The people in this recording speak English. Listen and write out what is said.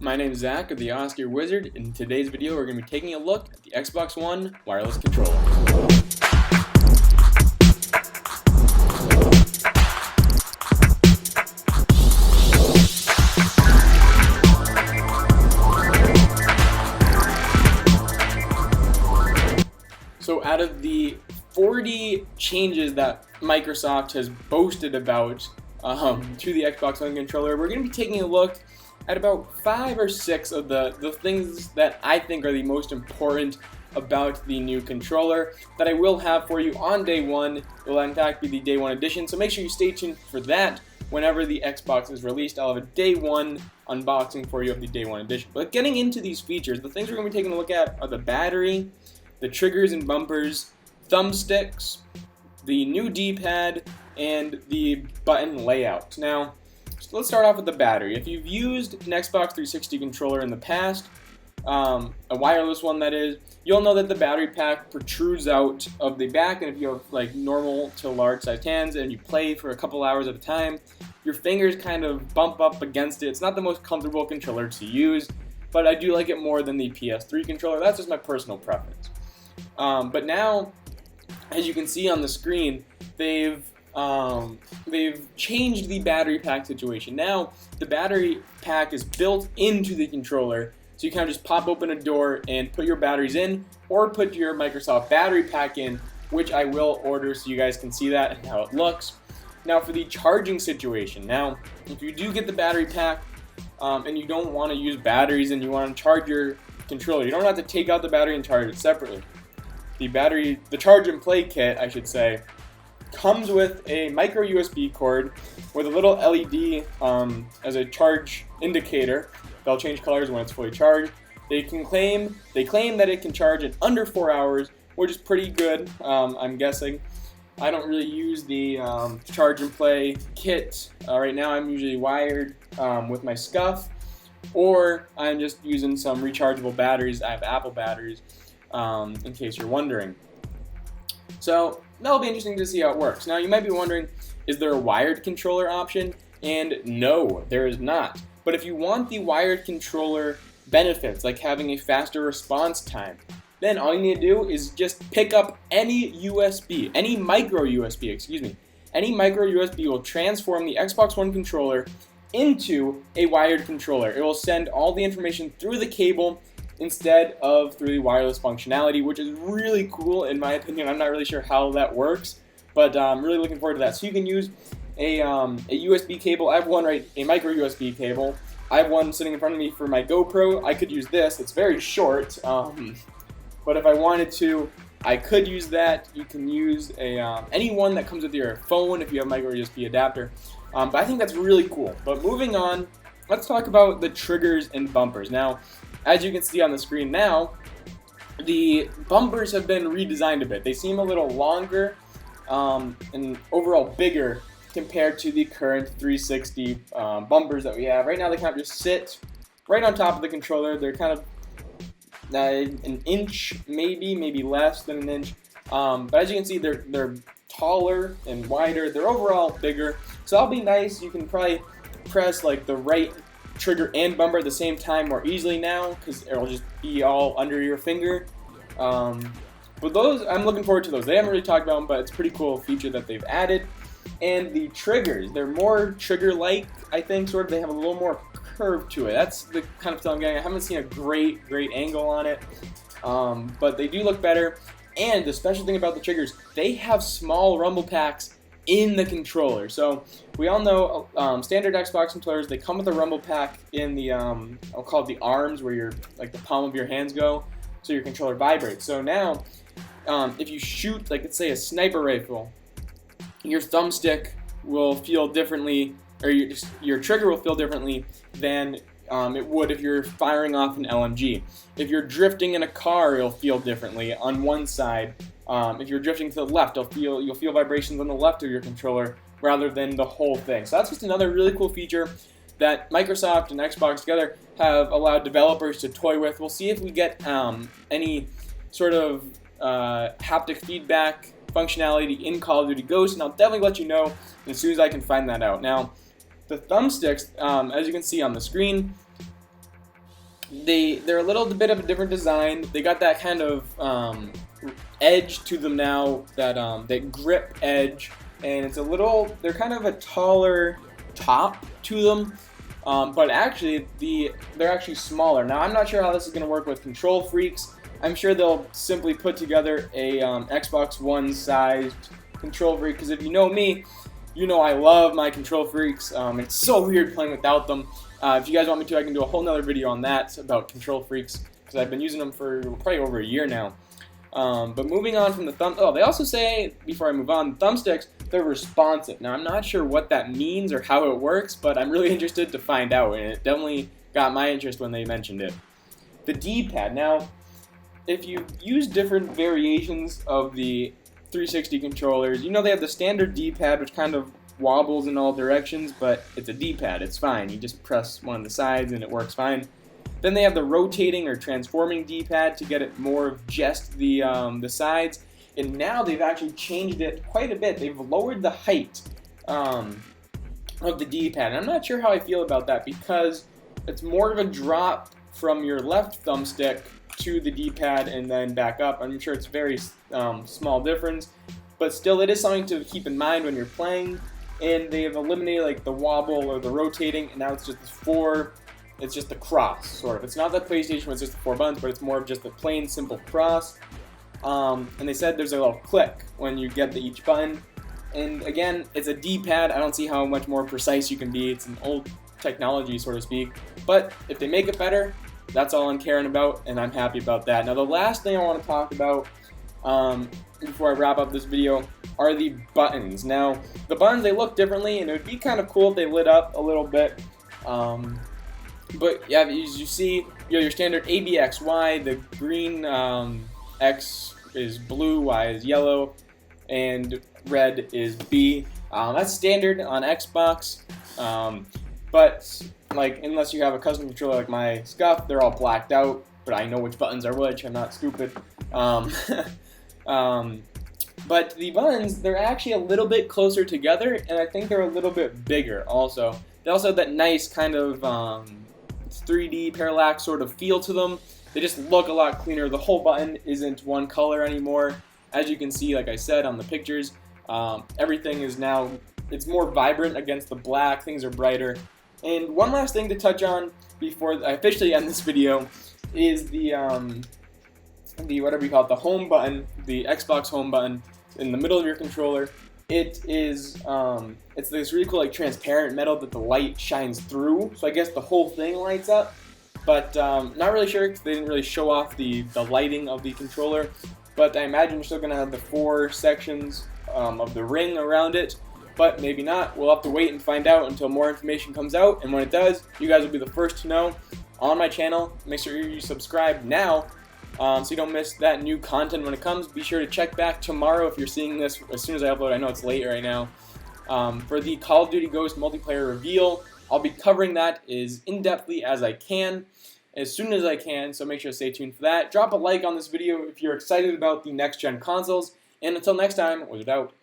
My name is Zach of the AustereWizard. In today's video, we're going to be taking a look at the Xbox One wireless controller. So out of the 40 changes that Microsoft has boasted about to the Xbox One controller, we're going to be taking a look at about 5 or 6 of the things that I think are the most important about the new controller that I will have for you on day one. It will in fact be the day one edition, so make sure you stay tuned for that. Whenever the Xbox is released, I'll have a day one unboxing for you of the day one edition. But getting into these features, the things we're going to be taking a look at are the battery, the triggers and bumpers, thumbsticks, the new D-pad, and the button layout. Now, so let's start off with the battery. If you've used an Xbox 360 controller in the past, a wireless one that is, you'll know that the battery pack protrudes out of the back, and if you have like normal to large sized hands and you play for a couple hours at a time, your fingers kind of bump up against it. It's not the most comfortable controller to use, but I do like it more than the PS3 controller. That's just my personal preference. But now, as you can see on the screen, they've changed the battery pack situation. Now, the battery pack is built into the controller, so you kind of just pop open a door and put your batteries in, or put your Microsoft battery pack in, which I will order so you guys can see that and how it looks. Now, for the charging situation, now, if you do get the battery pack and you don't want to use batteries and you want to charge your controller, you don't have to take out the battery and charge it separately. The charge and play kit, I should say, comes with a micro USB cord with a little LED as a charge indicator. They'll change colors when it's fully charged. They claim that it can charge in under 4 hours, which is pretty good, I'm guessing. I don't really use the charge and play kit. Right now I'm usually wired with my SCUF, or I'm just using some rechargeable batteries. I have Apple batteries, in case you're wondering. So that'll be interesting to see how it works. Now you might be wondering, is there a wired controller option? And no, there is not. But if you want the wired controller benefits, like having a faster response time, then all you need to do is just pick up any USB, any micro USB, Any micro USB will transform the Xbox One controller into a wired controller. It will send all the information through the cable instead of through the wireless functionality, which is really cool in my opinion. I'm not really sure how that works, but I'm really looking forward to that. So you can use a USB cable. I have one, a micro USB cable. I have one sitting in front of me for my GoPro. I could use this. It's very short, but if I wanted to, I could use that. You can use any one that comes with your phone if you have a micro USB adapter. But I think that's really cool. But moving on, let's talk about the triggers and bumpers. Now, as you can see on the screen now, the bumpers have been redesigned a bit. They seem a little longer and overall bigger compared to the current 360 bumpers that we have. Right now they kind of just sit right on top of the controller. They're kind of an inch, maybe less than an inch. But as you can see, they're taller and wider. They're overall bigger. So that'll be nice. You can probably press like the right trigger and bumper at the same time more easily now, because it'll just be all under your finger. But those, I'm looking forward to those. They haven't really talked about them, but it's a pretty cool feature that they've added. And the triggers, they're more trigger-like, I think, sort of. They have a little more curve to it. That's the kind of feel I'm getting. I haven't seen a great angle on it, but they do look better. And the special thing about the triggers, they have small rumble packs in the controller. So we all know standard Xbox controllers, they come with a rumble pack in the I'll call it the arms, where your like the palm of your hands go, so your controller vibrates. So now if you shoot, like let's say a sniper rifle, your thumbstick will feel differently, or your trigger will feel differently than it would if you're firing off an LMG. If you're drifting in a car, it'll feel differently on one side. If you're drifting to the left, you'll feel vibrations on the left of your controller rather than the whole thing. So that's just another really cool feature that Microsoft and Xbox together have allowed developers to toy with. We'll see if we get any sort of haptic feedback functionality in Call of Duty Ghosts, and I'll definitely let you know as soon as I can find that out. Now, the thumbsticks, as you can see on the screen, they're a little bit of a different design. They got that kind of edge to them now, that grip edge, and it's a little. They're kind of a taller top to them, but actually they're actually smaller. Now I'm not sure how this is going to work with control freaks. I'm sure they'll simply put together a Xbox One sized control freak, because if you know me, you know I love my control freaks. It's so weird playing without them. If you guys want me to, I can do a whole nother video on that about control freaks, because I've been using them for probably over a year now. But moving on from the they also say, before I move on, thumbsticks, they're responsive. Now I'm not sure what that means or how it works, but I'm really interested to find out, and it definitely got my interest when they mentioned it. The D-pad. Now, if you use different variations of the 360 controllers, you know they have the standard D-pad, which kind of wobbles in all directions, but it's a D-pad, it's fine. You just press one of the sides and it works fine. Then they have the rotating or transforming D-pad to get it more of just the sides, and now they've actually changed it quite a bit. They've lowered the height of the D-pad, and I'm not sure how I feel about that, because it's more of a drop from your left thumbstick to the D-pad and then back up. I'm sure it's a very small difference, but still it is something to keep in mind when you're playing. And they have eliminated like the wobble or the rotating, and now it's just it's just the cross, sort of. It's not the PlayStation where it's just the 4 buttons, but it's more of just a plain simple cross. And they said there's a little click when you get to each button. And again, it's a D-pad. I don't see how much more precise you can be. It's an old technology, so to speak. But if they make it better, that's all I'm caring about, and I'm happy about that. Now, the last thing I want to talk about before I wrap up this video are the buttons. Now, the buttons, they look differently, and it would be kind of cool if they lit up a little bit. But yeah, as you see, you have your standard A, B, X, Y. The green X is blue, Y is yellow, and red is B. That's standard on Xbox. But like, unless you have a custom controller like my Scuff, they're all blacked out. But I know which buttons are which. I'm not stupid. But the buttons, they're actually a little bit closer together, and I think they're a little bit bigger also. They also have that nice kind of 3D parallax sort of feel to them. They just look a lot cleaner. The whole button isn't one color anymore. As you can see, like I said on the pictures, everything is now, it's more vibrant against the black. Things are brighter. And one last thing to touch on before I officially end this video is the whatever you call it, the home button, the Xbox home button in the middle of your controller. It is it's this really cool like transparent metal that the light shines through. So I guess the whole thing lights up, but not really sure because they didn't really show off the lighting of the controller. But I imagine you're still gonna have the 4 sections of the ring around it. But maybe not. We'll have to wait and find out until more information comes out. And when it does, you guys will be the first to know on my channel. Make sure you subscribe now so you don't miss that new content when it comes. Be sure to check back tomorrow if you're seeing this as soon as I upload. I know it's late right now. For the Call of Duty Ghost multiplayer reveal, I'll be covering that as in-depthly as I can, as soon as I can, so make sure to stay tuned for that. Drop a like on this video if you're excited about the next-gen consoles. And until next time, Wizard out.